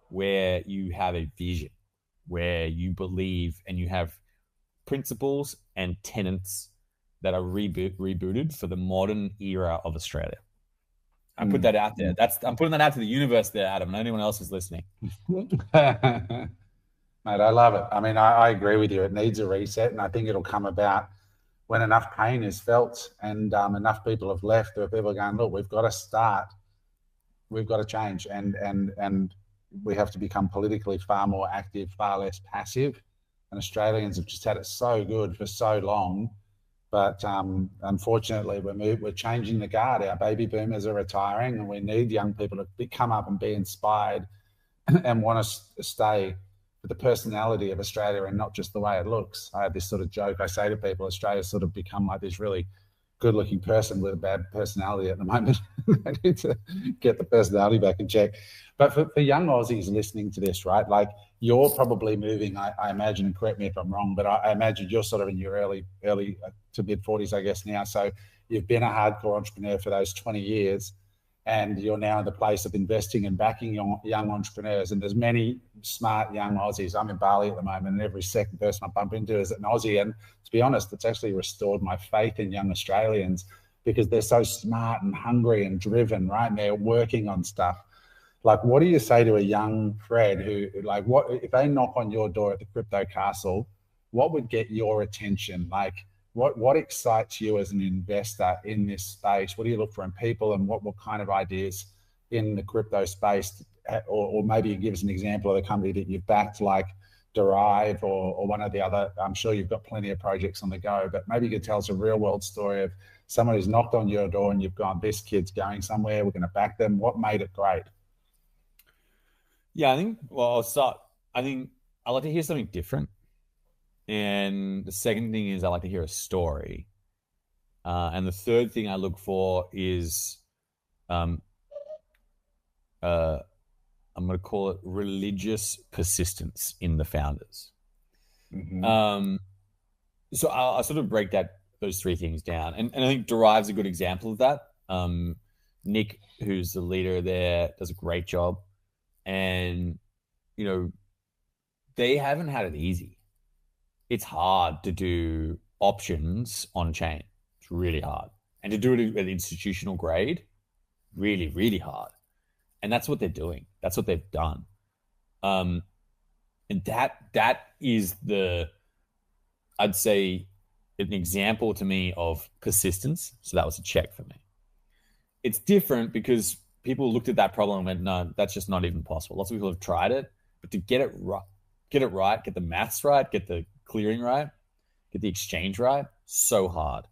where you have a vision, where you believe and you have principles and tenets that are rebooted for the modern era of Australia. I put that out there. I'm putting that out to the universe there, Adam, and anyone else is listening. Mate, I love it. I mean, I agree with you. It needs a reset, and I think it'll come about when enough pain is felt and enough people have left, where people are going, look, we've got to start. We've got to change, and we have to become politically far more active, far less passive. And Australians have just had it so good for so long. But unfortunately, we're changing the guard. Our baby boomers are retiring, and we need young people to come up and be inspired and want to stay with the personality of Australia and not just the way it looks. I have this sort of joke I say to people: Australia's sort of become like this really good-looking person with a bad personality at the moment. I need to get the personality back in check. But for young Aussies listening to this, right, like you're probably moving, I imagine, and correct me if I'm wrong, but I imagine you're sort of in your early to mid-40s, I guess, now. So you've been a hardcore entrepreneur for those 20 years, and you're now in the place of investing and backing young entrepreneurs. And there's many smart young Aussies. I'm in Bali at the moment, and every second person I bump into is an Aussie. And to be honest, it's actually restored my faith in young Australians, because they're so smart and hungry and driven, right? And they're working on stuff. Like, what do you say to a young Fred who, like, what if they knock on your door at the Crypto Castle? What would get your attention? Like, what excites you as an investor in this space? What do you look for in people, and what kind of ideas in the crypto space? Or maybe give us an example of the company that you've backed, like Derive or one of the other. I'm sure you've got plenty of projects on the go, but maybe you could tell us a real world story of someone who's knocked on your door and you've gone, this kid's going somewhere, we're going to back them. What made it great? Yeah, I'll start. I think I like to hear something different. And the second thing is I like to hear a story. And the third thing I look for is, I'm going to call it religious persistence in the founders. So I'll sort of break those three things down. And I think Derive's a good example of that. Nick, who's the leader there, does a great job. And, they haven't had it easy. It's hard to do options on chain. It's really hard. And to do it at institutional grade, really, really hard. And that's what they're doing. That's what they've done. And that is I'd say, an example to me of persistence. So that was a check for me. It's different because people looked at that problem and went, no, that's just not even possible. Lots of people have tried it, but to get it right, get the maths right, get the clearing right, get the exchange right, so hard.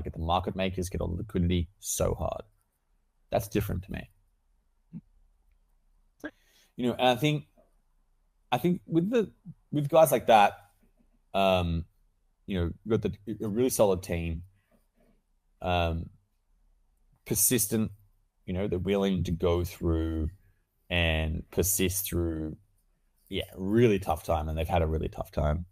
Get the market makers, get all the liquidity, so hard. That's different to me. And I think with with guys like that, you've got a really solid team, persistent, they're willing to go through and persist through, really tough time, and they've had a really tough time.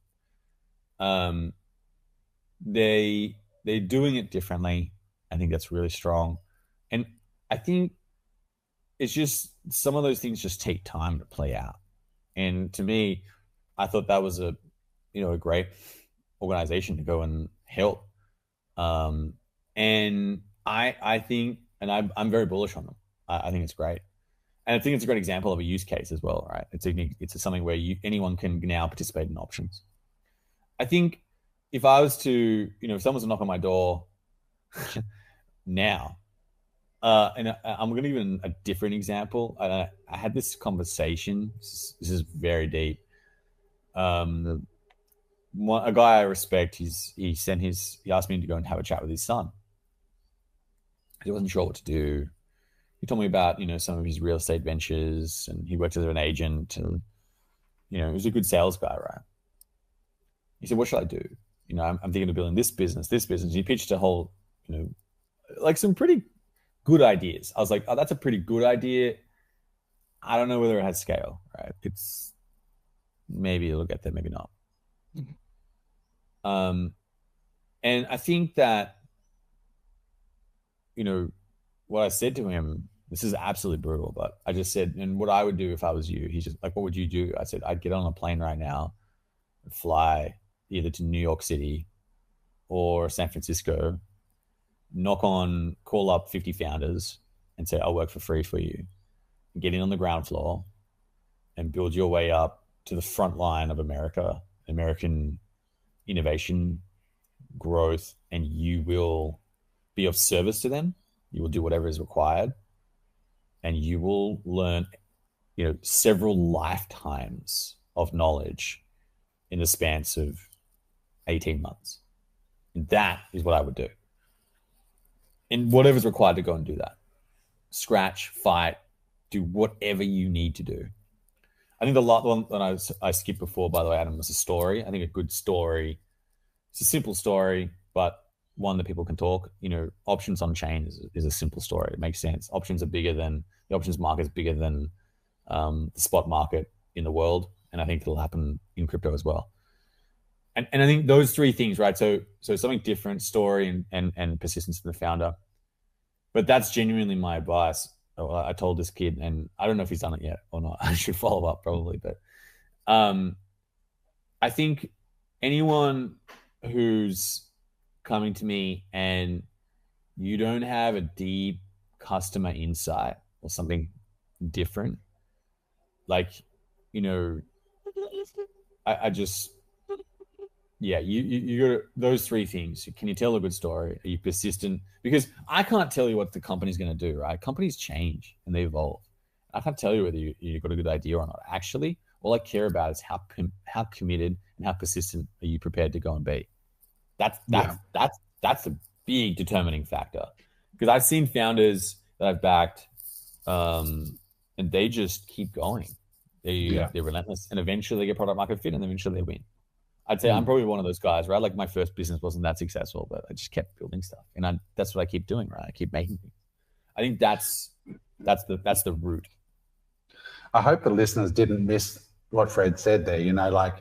They're doing it differently. I think that's really strong. And I think it's just some of those things just take time to play out. And to me, I thought that was a great organization to go and help. And I think, and I'm very bullish on them. I think it's great. And I think it's a great example of a use case as well, right? It's something where anyone can now participate in options. I think if I was to, if someone was to knock on my door now, and I'm going to give a different example. I had this conversation. This is very deep. A guy I respect, he asked me to go and have a chat with his son. He wasn't sure what to do. He told me about, some of his real estate ventures, and he worked as an agent, and, he was a good sales guy, right? He said, what should I do? I'm thinking of building this business. He pitched a whole, like some pretty good ideas. I was like, oh, that's a pretty good idea. I don't know whether it has scale, right? It's maybe it'll get there, maybe not. And I think that, what I said to him, this is absolutely brutal, but I just said, and what I would do if I was you, he's just like, what would you do? I said, I'd get on a plane right now and fly either to New York City or San Francisco, call up 50 founders and say, I'll work for free for you. Get in on the ground floor and build your way up to the front line of American innovation, growth, and you will be of service to them. You will do whatever is required, and you will learn, several lifetimes of knowledge in the span of 18 months. And that is what I would do. And whatever's required to go and do that. Scratch, fight, do whatever you need to do. I think the one that I skipped before, by the way, Adam, was a story. I think a good story, it's a simple story, but one that people can talk. Options on chain is a simple story. It makes sense. The options market is bigger than the spot market in the world. And I think it'll happen in crypto as well. And I think those three things, right? So something different, story and persistence in the founder. But that's genuinely my advice. I told this kid, and I don't know if he's done it yet or not. I should follow up probably. But I think anyone who's coming to me and you don't have a deep customer insight or something different, like, I just... Yeah, you got those three things. Can you tell a good story? Are you persistent? Because I can't tell you what the company's going to do, right? Companies change and they evolve. I can't tell you whether you've got a good idea or not. Actually, all I care about is how committed and how persistent are you prepared to go and be. That's a big determining factor. Because I've seen founders that I've backed, and they just keep going. They're relentless, and eventually they get product market fit, and eventually they win. I'd say I'm probably one of those guys, right? Like my first business wasn't that successful, but I just kept building stuff, and that's what I keep doing, right? I keep making things. I think that's the root. I hope the listeners didn't miss what Fred said there. Like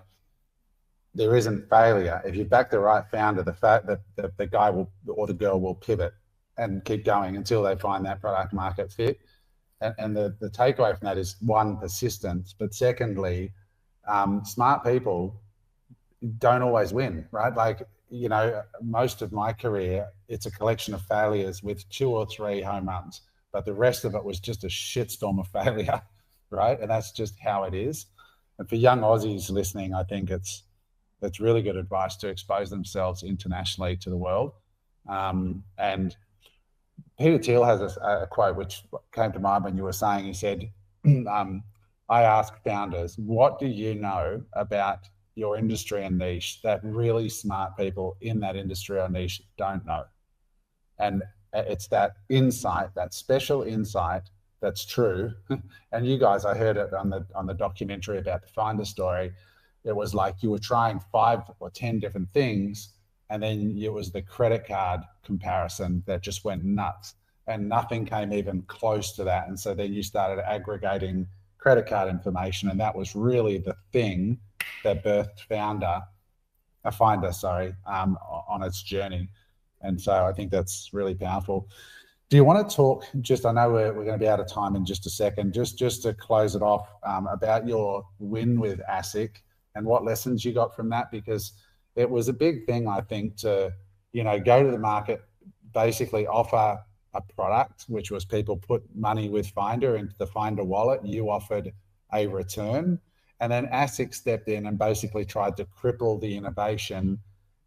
there isn't failure if you back the right founder. The fact that the guy or the girl will pivot and keep going until they find that product market fit. And the takeaway from that is, one, persistence, but secondly, smart people don't always win, right? Like, most of my career, it's a collection of failures with 2 or 3 home runs, but the rest of it was just a shitstorm of failure, right? And that's just how it is. And for young Aussies listening, I think it's really good advice to expose themselves internationally to the world. And Peter Thiel has a quote which came to mind when you were saying, he said, I ask founders, what do you know about your industry and niche that really smart people in that industry or niche don't know? And it's that insight, that special insight that's true. And you guys, I heard it on the documentary about the Finder story. it was like you were trying 5 or 10 different things, and then it was the credit card comparison that just went nuts, and nothing came even close to that. And so then you started aggregating credit card information, and that was really the thing that birthed Finder, on its journey. And so I think that's really powerful. Do you want to talk, just, I know we're going to be out of time in just a second, just to close it off, about your win with ASIC and what lessons you got from that? Because it was a big thing, I think, to, go to the market, basically offer a product, which was people put money with Finder into the Finder wallet. You offered a return. And then ASIC stepped in and basically tried to cripple the innovation.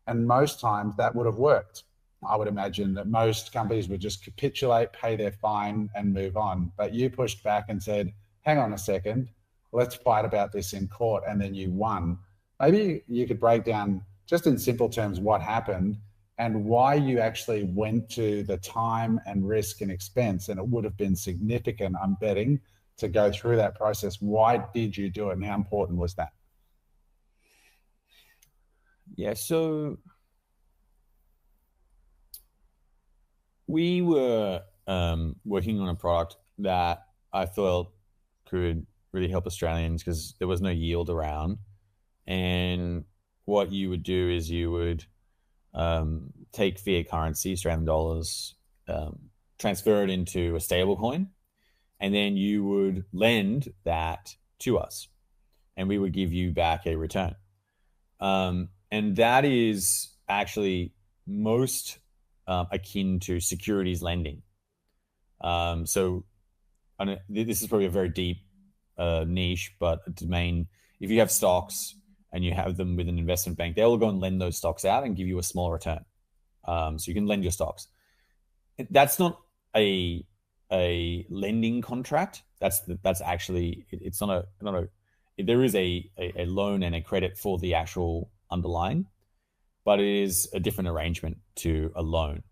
And most times that would have worked. I would imagine that most companies would just capitulate, pay their fine, and move on. But you pushed back and said, hang on a second, let's fight about this in court. And then you won. Maybe you could break down, just in simple terms, what happened and why you actually went to the time and risk and expense. And it would have been significant, I'm betting, to go through that process. Why did you do it, and how important was that? Yeah, so we were working on a product that I felt could really help Australians because there was no yield around. And what you would do is you would take fiat currency, Australian dollars, transfer it into a stable coin, and then you would lend that to us, and we would give you back a return. And that is actually most akin to securities lending. So this is probably a very deep niche, but a domain. If you have stocks and you have them with an investment bank, they'll go and lend those stocks out and give you a small return. So you can lend your stocks. That's not a lending contract. That's actually, it's not a there is a loan and a credit for the actual underlying, but it is a different arrangement to a loan.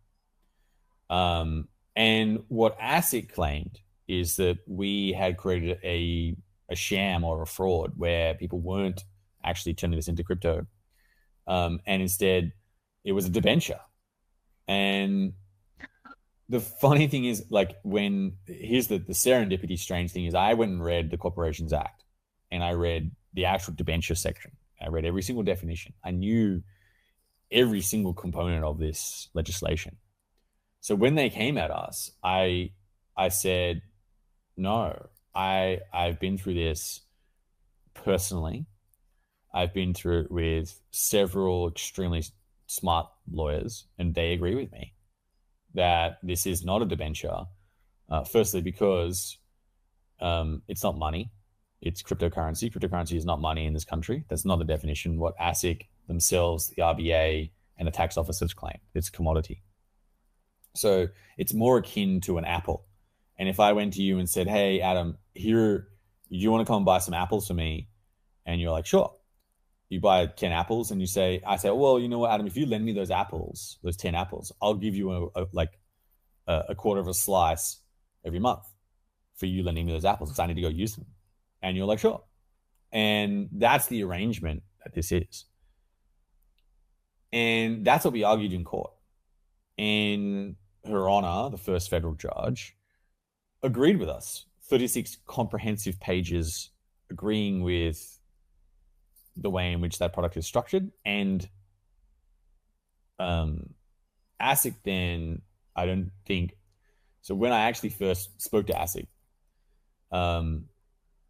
And what ASIC claimed is that we had created a sham or a fraud where people weren't actually turning this into crypto. And instead it was a debenture. And the funny thing is, like, here's the serendipity strange thing is, I went and read the Corporations Act, and I read the actual debenture section. I read every single definition. I knew every single component of this legislation. So when they came at us, I said, no, I've been through this personally. I've been through it with several extremely smart lawyers, and they agree with me that this is not a debenture. Firstly, because it's not money. It's cryptocurrency. Cryptocurrency is not money in this country. That's not the definition. What ASIC themselves, the RBA, and the tax officers claim. It's commodity. So it's more akin to an apple. And if I went to you and said, hey, Adam, here, do you want to come and buy some apples for me? And you're like, sure. You buy 10 apples and I say, well, you know what, Adam, if you lend me those apples, those 10 apples, I'll give you a quarter of a slice every month for you lending me those apples because I need to go use them. And you're like, sure. And that's the arrangement that this is. And that's what we argued in court. And Her Honor, the first federal judge, agreed with us. 36 comprehensive pages agreeing with the way in which that product is structured. And ASIC then, I don't think, so when I actually first spoke to ASIC,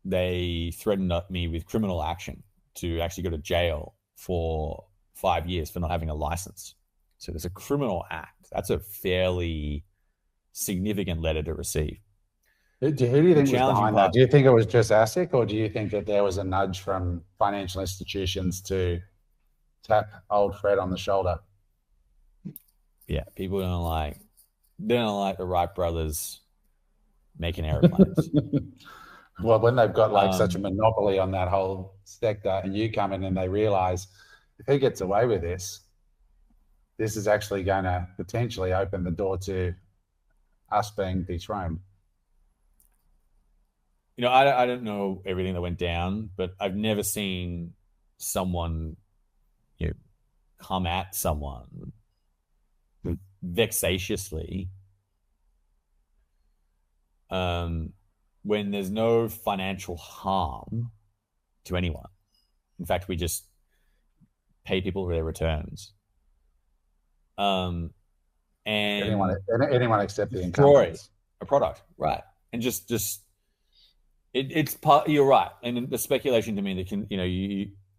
they threatened me with criminal action to actually go to jail for 5 years for not having a license. So there's a criminal act. That's a fairly significant letter to receive. Who do you think was behind that? Do you think it was just ASIC, or do you think that there was a nudge from financial institutions to tap old Fred on the shoulder? Yeah, people don't like the Wright brothers making airplanes. Well, when they've got such a monopoly on that whole sector, and you come in and they realize if he gets away with this, this is actually going to potentially open the door to us being dethroned. I don't know everything that went down, but I've never seen someone, come at someone vexatiously, when there's no financial harm to anyone. In fact, we just pay people for their returns. And anyone except the destroy incumbents. a product, right? And just it's part. You're right. And the speculation to me that can,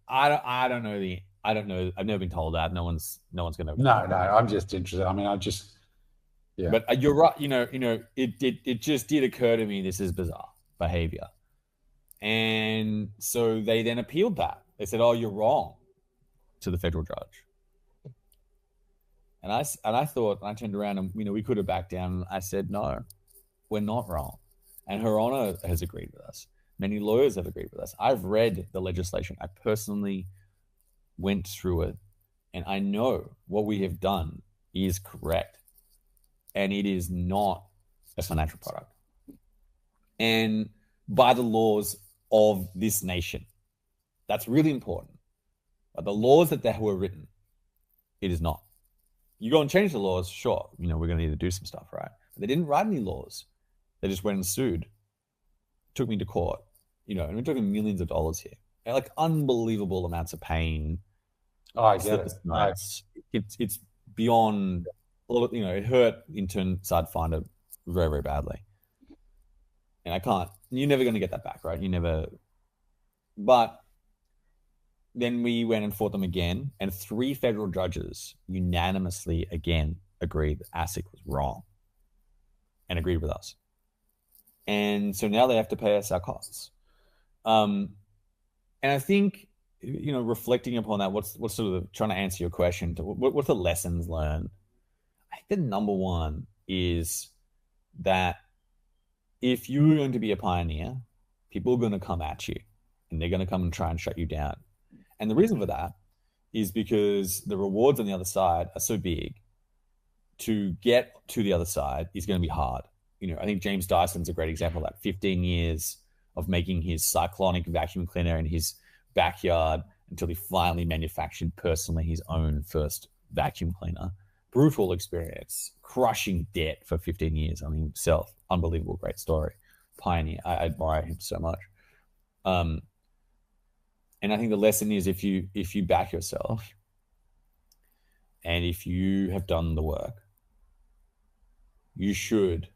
I don't know. I've never been told that. No one's gonna. No. I'm just interested. I mean, yeah. But you're right. It just did occur to me this is bizarre behavior, and so they then appealed that. They said, "Oh, you're wrong," to the federal judge. And I thought, and I turned around and, we could have backed down. And I said, no, we're not wrong. And Her Honor has agreed with us. Many lawyers have agreed with us. I've read the legislation. I personally went through it, and I know what we have done is correct. And it is not a financial product. And by the laws of this nation. That's really important. But the laws that were written, it is not. You go and change the laws, sure, we're going to need to do some stuff, right? But they didn't write any laws. They just went and sued. Took me to court, and we're talking millions of dollars here. Like unbelievable amounts of pain. Oh, I get it. Nice. It's beyond, it hurt intern Sidefinder very, very badly. And you're never going to get that back, right? But then we went and fought them again, and 3 federal judges unanimously again agreed that ASIC was wrong and agreed with us. And so now they have to pay us our costs. And I think, reflecting upon that, what's sort of trying to answer your question, what's the lessons learned? I think the number one is that if you're going to be a pioneer, people are going to come at you, and they're going to come and try and shut you down. And the reason for that is because the rewards on the other side are so big. To get to the other side is going to be hard. I think James Dyson's a great example of that. 15 years of making his cyclonic vacuum cleaner in his backyard until he finally manufactured personally his own first vacuum cleaner. Brutal experience, crushing debt for 15 years on himself. Unbelievable, great story. Pioneer. I admire him so much. And I think the lesson is if you back yourself and if you have done the work, you should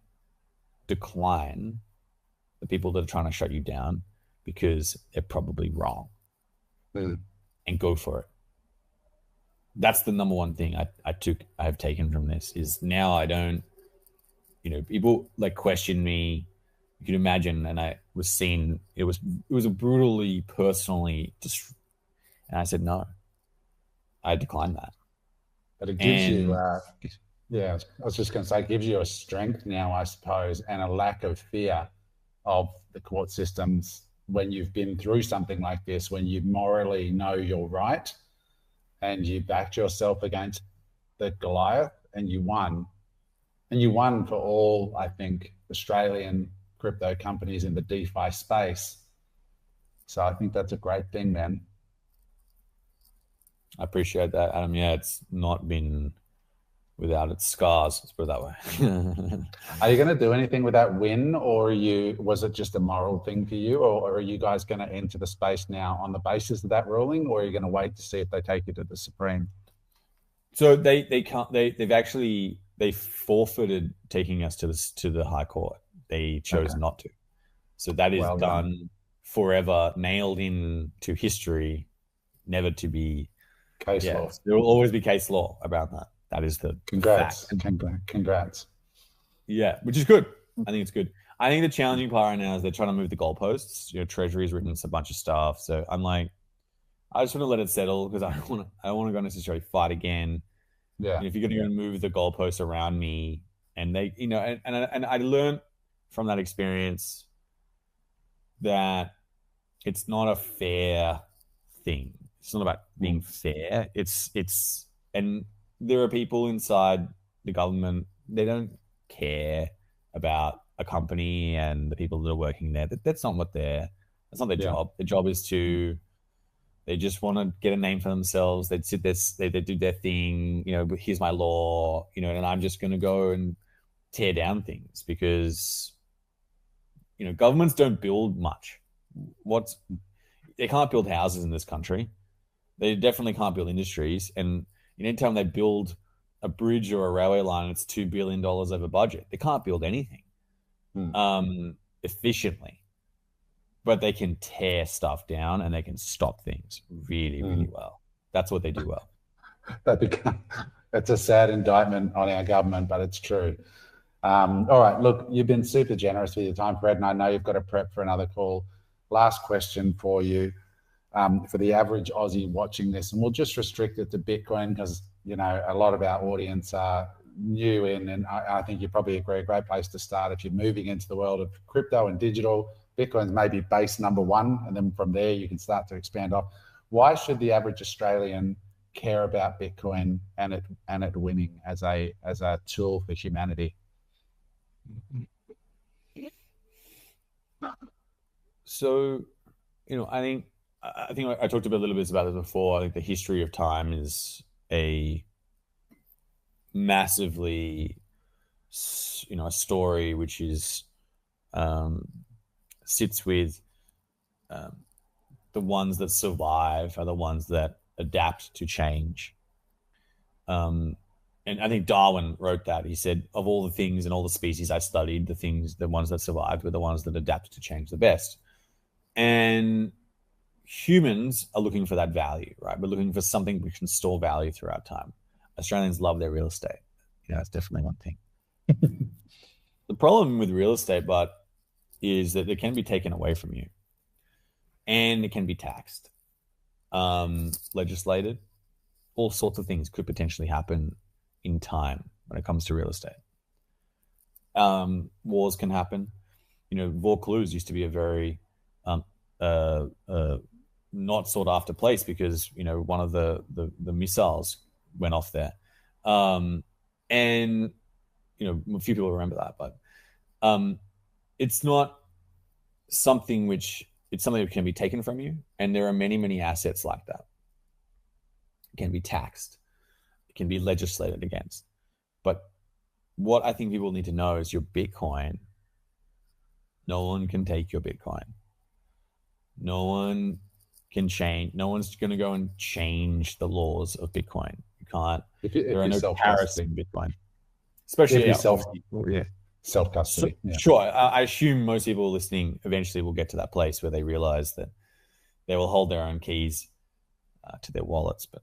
decline the people that are trying to shut you down because they're probably wrong, and go for it. That's the number one thing I have taken from this is now I don't, people like question me. You can imagine, and I was seen. It was a brutally, personally, and I said no. I declined that. But it gives you, I was just going to say, it gives you a strength now, I suppose, and a lack of fear of the court systems when you've been through something like this, when you morally know you're right, and you backed yourself against the Goliath, and you won, for all, I think, Australian crypto companies in the DeFi space. So I think that's a great thing, man. I appreciate that, Adam. Yeah, it's not been without its scars, let's put it that way. Are you going to do anything with that win, or was it just a moral thing for you, or are you guys going to enter the space now on the basis of that ruling, or are you going to wait to see if they take you to the Supreme? So they can't. They forfeited taking us to the High Court. They chose not to. So that is done forever, nailed in to history, never to be case law. There will always be case law about that. That is the fact. Congrats. Yeah, which is good. I think it's good. I think the challenging part right now is they're trying to move the goalposts. Treasury's written a bunch of stuff. So I'm like, I just want to let it settle because I don't want to go necessarily fight again. Yeah. And if you're going to go and move the goalposts around me, and they, and I learned from that experience that it's not a fair thing. It's not about being fair. And there are people inside the government, they don't care about a company and the people that are working there. That's not their job. Their job is to They just want to get a name for themselves. They'd sit there, they do their thing, here's my law, and I'm just going to go and tear down things because, governments don't build much. They can't build houses in this country. They definitely can't build industries. And anytime they build a bridge or a railway line, it's $2 billion over budget. They can't build anything efficiently, but they can tear stuff down and they can stop things really, really well. That's what they do well. That's a sad indictment on our government, but it's true. All right, look, you've been super generous with your time, Fred, and I know you've got to prep for another call. Last question for you, for the average Aussie watching this, and we'll just restrict it to Bitcoin because, a lot of our audience are new in, and I think you probably agree a great place to start if you're moving into the world of crypto and digital. Bitcoin's maybe base number one, and then from there you can start to expand off. Why should the average Australian care about Bitcoin and it winning as a tool for humanity? So, I think I talked a little bit about this before. I think the history of time is a massively, a story which is sits with the ones that survive are the ones that adapt to change. And I think Darwin wrote that. He said, of all the things and all the species I studied, the ones that survived were the ones that adapted to change the best. And humans are looking for that value, right? We're looking for something we can store value throughout time. Australians love their real estate. That's definitely one thing. The problem with real estate, but is that it can be taken away from you and it can be taxed, legislated. All sorts of things could potentially happen in time when it comes to real estate. Wars can happen. Vaucluse used to be a very not sought after place because, one of the missiles went off there. And, a few people remember that, but it's not something it's something that can be taken from you. And there are many, many assets like that. It can be taxed. It can be legislated against. But what I think people need to know is your Bitcoin, no one can take your Bitcoin. No one can change. No one's going to go and change the laws of Bitcoin. You can't. There are no tariffs in Bitcoin. Especially if self-custody. Sure. I assume most people listening eventually will get to that place where they realize that they will hold their own keys to their wallets. But,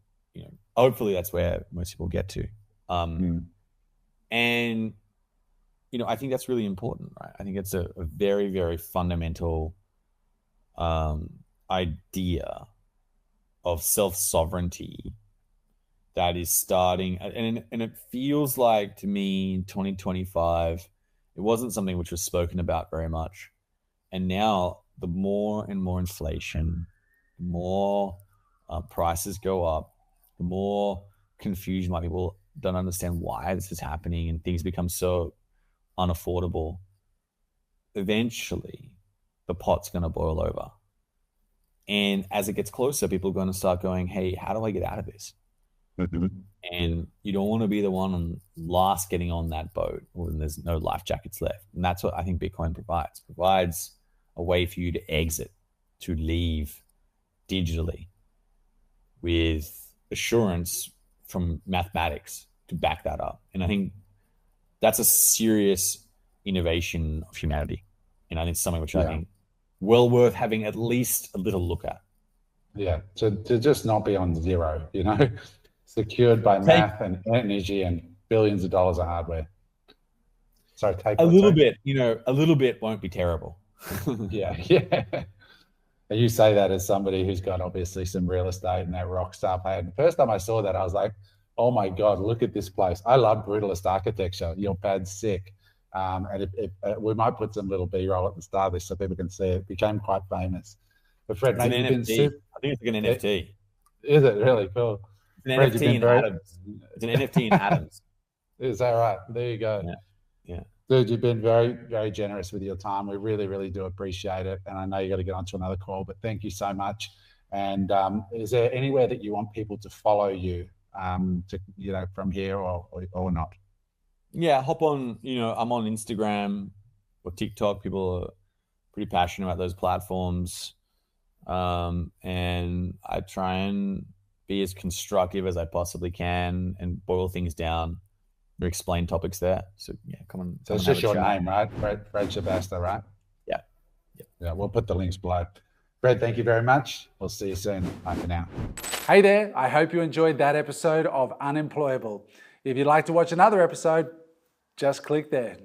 hopefully that's where most people get to. And, I think that's really important, right? I think it's a very, very fundamental idea of self-sovereignty that is starting, and it feels like to me in 2025, it wasn't something which was spoken about very much. And now the more and more inflation, the more prices go up, the more confusion, like people don't understand why this is happening and things become so unaffordable. Eventually, the pot's going to boil over. And as it gets closer, people are going to start going, hey, how do I get out of this? And you don't want to be the one last getting on that boat when there's no life jackets left. And that's what I think Bitcoin provides a way for you to exit, to leave digitally with assurance from mathematics to back that up. And I think that's a serious innovation of humanity. And I think something which I think well worth having at least a little look at. Yeah, to just not be on zero, secured by math and energy and billions of dollars of hardware. So take a little bit, a little bit won't be terrible. Yeah. And you say that as somebody who's got obviously some real estate and that rock star plan. The first time I saw that, I was like, oh my God, look at this place. I love brutalist architecture. Your pad's sick. And we might put some little B-roll at the start of this so people can see it. It became quite famous. But Fred, it's an NFT. I think it's like an NFT. Is it really cool? It's an NFT in atoms. It's an NFT in atoms. Is that right? There you go. Yeah. Dude, you've been very, very generous with your time. We really, really do appreciate it. And I know you got to get onto another call, but thank you so much. And is there anywhere that you want people to follow you, from here or not? Yeah, hop on. I'm on Instagram or TikTok. People are pretty passionate about those platforms, and I try and be as constructive as I possibly can and boil things down or explain topics there. So yeah, come on. So it's just your name, right? Fred Shabasta, right? Yeah. Yeah, we'll put the links below. Fred, thank you very much. We'll see you soon. Bye for now. Hey there, I hope you enjoyed that episode of Unemployable. If you'd like to watch another episode, just click there.